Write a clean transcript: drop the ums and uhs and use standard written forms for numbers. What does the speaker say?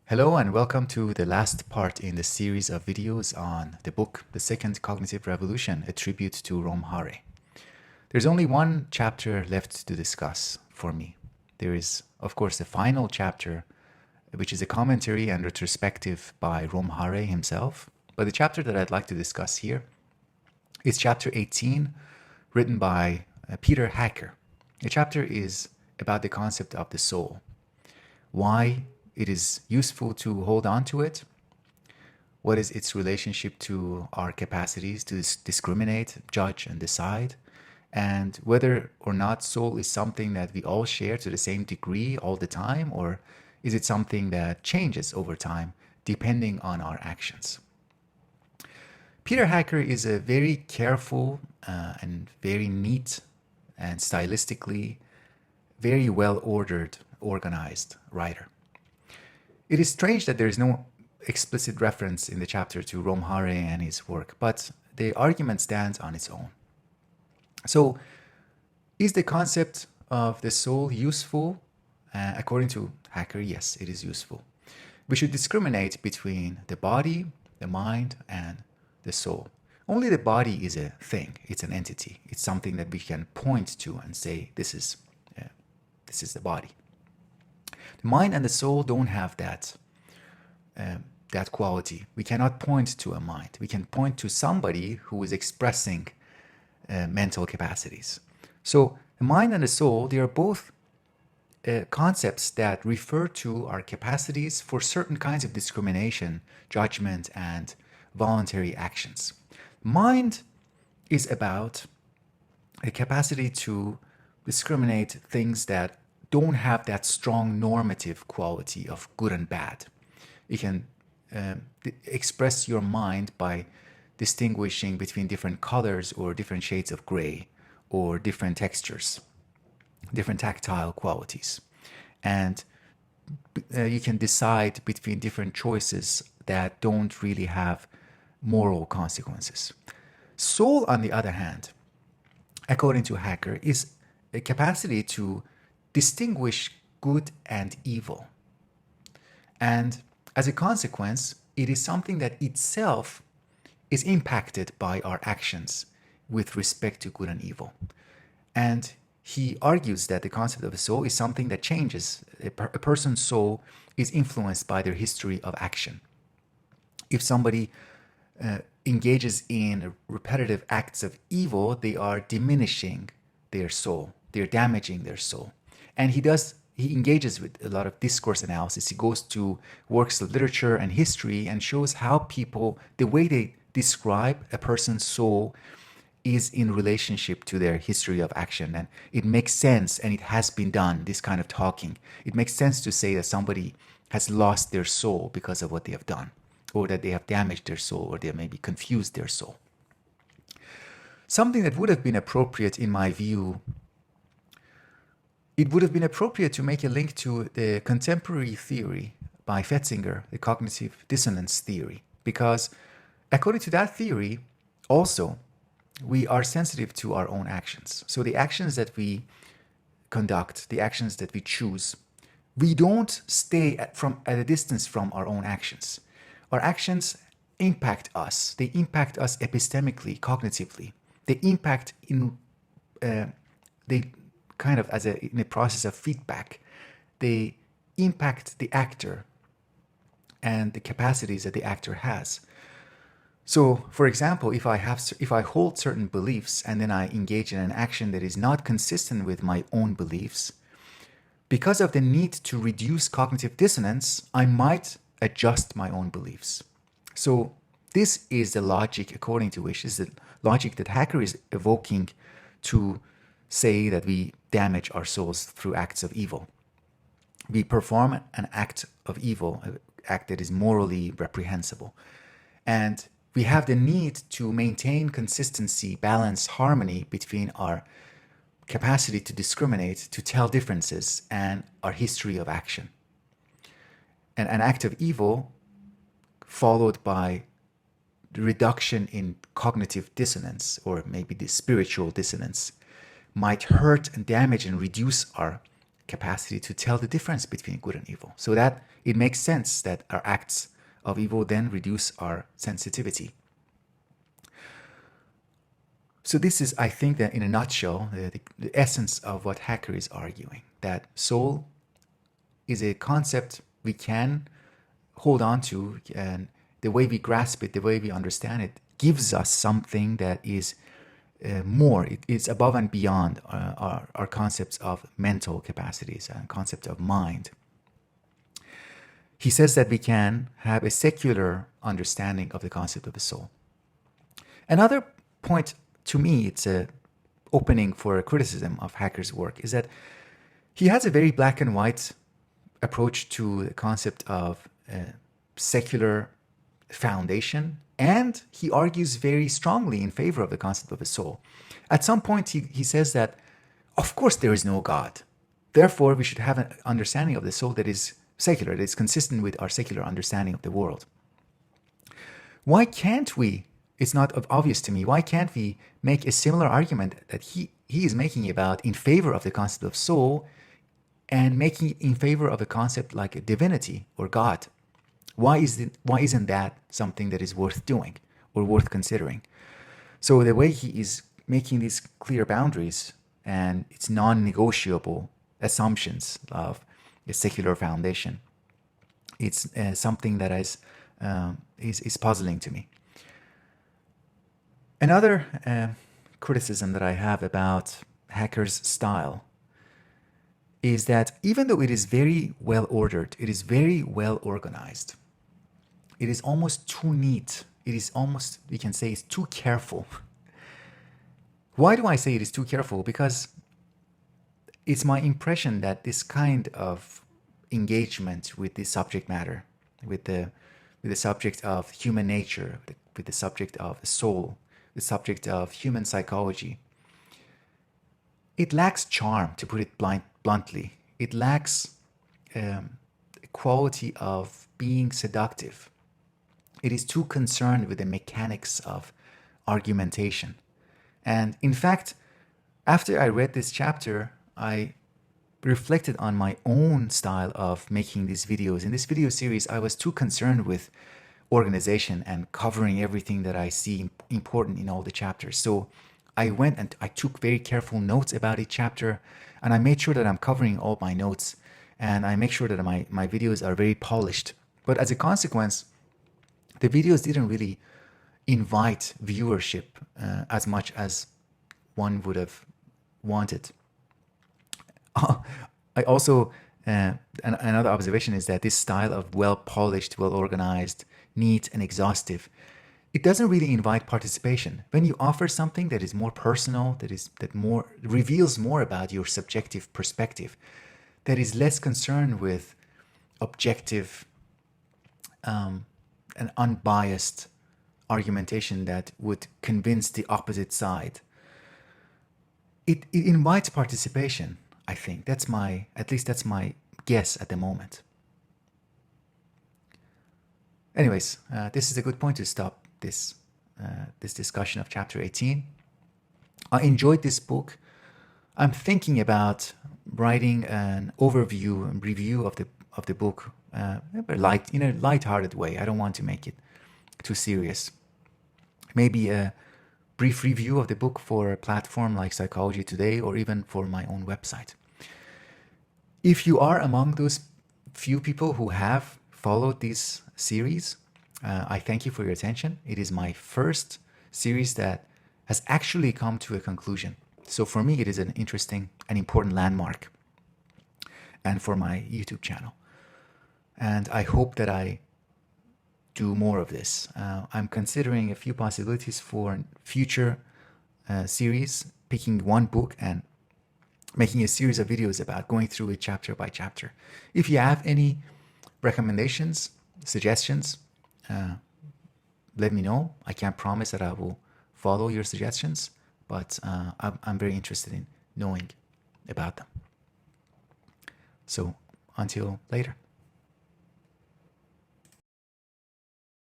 Hello and welcome to the last part in the series of videos on the book, The Second Cognitive Revolution, a tribute to Rom Hare. There's only one chapter left to discuss for me. There is, of course, the final chapter, which is a commentary and retrospective by Rom Hare himself. But the chapter that I'd like to discuss here is chapter 18, written by Peter Hacker. The chapter is about the concept of the soul, why it is useful to hold on to it, what is its relationship to our capacities to discriminate, judge, and decide, and whether or not soul is something that we all share to the same degree all the time, or is it something that changes over time depending on our actions. Peter Hacker is a very careful and very neat and stylistically very well-ordered, organized writer. It is strange that there is no explicit reference in the chapter to Rom Hare and his work, but the argument stands on its own. So, is the concept of the soul useful? According to Hacker, yes, it is useful. We should discriminate between the body, the mind, and the soul. Only the body is a thing, it's an entity, it's something that we can point to and say, this is the body. The mind and the soul don't have that quality. We cannot point to a mind. We can point to somebody who is expressing mental capacities. So the mind and the soul, they are both concepts that refer to our capacities for certain kinds of discrimination, judgment, and voluntary actions. Mind is about a capacity to discriminate things that don't have that strong normative quality of good and bad. You can express your mind by distinguishing between different colors or different shades of gray or different textures, different tactile qualities. And you can decide between different choices that don't really have moral consequences. Soul, on the other hand, according to Hacker, is a capacity to distinguish good and evil. And as a consequence, it is something that itself is impacted by our actions with respect to good and evil. And he argues that the concept of the soul is something that changes. A person's soul is influenced by their history of action. If somebody engages in repetitive acts of evil, they are diminishing their soul. They're damaging their soul. And he engages with a lot of discourse analysis. He goes to works of literature and history and shows how people, the way they describe a person's soul is in relationship to their history of action. And it makes sense, and it has been done, this kind of talking. It makes sense to say that somebody has lost their soul because of what they have done, or that they have damaged their soul, or they have maybe confused their soul. Something that would have been appropriate in my view, it would have been appropriate to make a link to the contemporary theory by Festinger, the cognitive dissonance theory, because according to that theory, also, we are sensitive to our own actions. So the actions that we conduct, the actions that we choose, we don't stay at a distance from our own actions. Our actions impact us. They impact us epistemically, cognitively. They impact they kind of in a process of feedback. They impact the actor and the capacities that the actor has. So, for example, if I hold certain beliefs and then I engage in an action that is not consistent with my own beliefs, because of the need to reduce cognitive dissonance, I might adjust my own beliefs. So this is the logic according to which is the logic that Hacker is evoking to say that we damage our souls through acts of evil. We perform an act of evil, an act that is morally reprehensible. And we have the need to maintain consistency, balance, harmony between our capacity to discriminate, to tell differences, and our history of action. And an act of evil followed by the reduction in cognitive dissonance, or maybe the spiritual dissonance, might hurt and damage and reduce our capacity to tell the difference between good and evil, so that it makes sense that our acts of evil then reduce our sensitivity. So this is, I think, that in a nutshell, the essence of what Hacker is arguing, that soul is a concept we can hold on to, and the way we grasp it, the way we understand it, gives us something that is more. It's above and beyond our concepts of mental capacities and concept of mind. He says that we can have a secular understanding of the concept of the soul. Another point, to me, it's a opening for a criticism of Hacker's work, is that he has a very black and white approach to the concept of secular foundation, and he argues very strongly in favor of the concept of a soul. At some point, he says that, of course, there is no God. Therefore, we should have an understanding of the soul that is secular, that is consistent with our secular understanding of the world. Why can't we? It's not obvious to me. Why can't we make a similar argument that he is making about in favor of the concept of soul, and making it in favor of a concept like a divinity or God? Why isn't that something that is worth doing or worth considering? So the way he is making these clear boundaries and its non-negotiable assumptions of a secular foundation, it's something that is puzzling to me. Another criticism that I have about Hacker's style is that even though it is very well ordered, it is very well organized, it is almost too neat, it is almost, we can say, it's too careful. Why do I say it is too careful? Because it's my impression that this kind of engagement with the subject matter, with the subject of human nature, with the subject of the soul, the subject of human psychology, it lacks charm, to put it bluntly. It lacks a quality of being seductive. It is too concerned with the mechanics of argumentation. And in fact, after I read this chapter, I reflected on my own style of making these videos. In this video series, I was too concerned with organization and covering everything that I see important in all the chapters. So I went and I took very careful notes about each chapter, and I made sure that I'm covering all my notes, and I make sure that my videos are very polished. But as a consequence, the videos didn't really invite viewership as much as one would have wanted. I also, another observation is that this style of well-polished, well-organized, neat, and exhaustive, it doesn't really invite participation. When you offer something that is more personal, that more reveals more about your subjective perspective, that is less concerned with objective and unbiased argumentation that would convince the opposite side, it invites participation. I think at least that's my guess at the moment. Anyways, this is a good point to stop this discussion of chapter 18. I enjoyed this book. I'm thinking about writing an overview and review of the book, in a light-hearted way. I don't want to make it too serious. Maybe a brief review of the book for a platform like Psychology Today, or even for my own website. If you are among those few people who have followed this series, I thank you for your attention. It is my first series that has actually come to a conclusion. So for me, it is an interesting and important landmark, and for my YouTube channel. And I hope that I do more of this. I'm considering a few possibilities for future series, picking one book and making a series of videos about going through it chapter by chapter. If you have any recommendations, suggestions, let me know. I can't promise that I will follow your suggestions, but I'm very interested in knowing about them. So until later.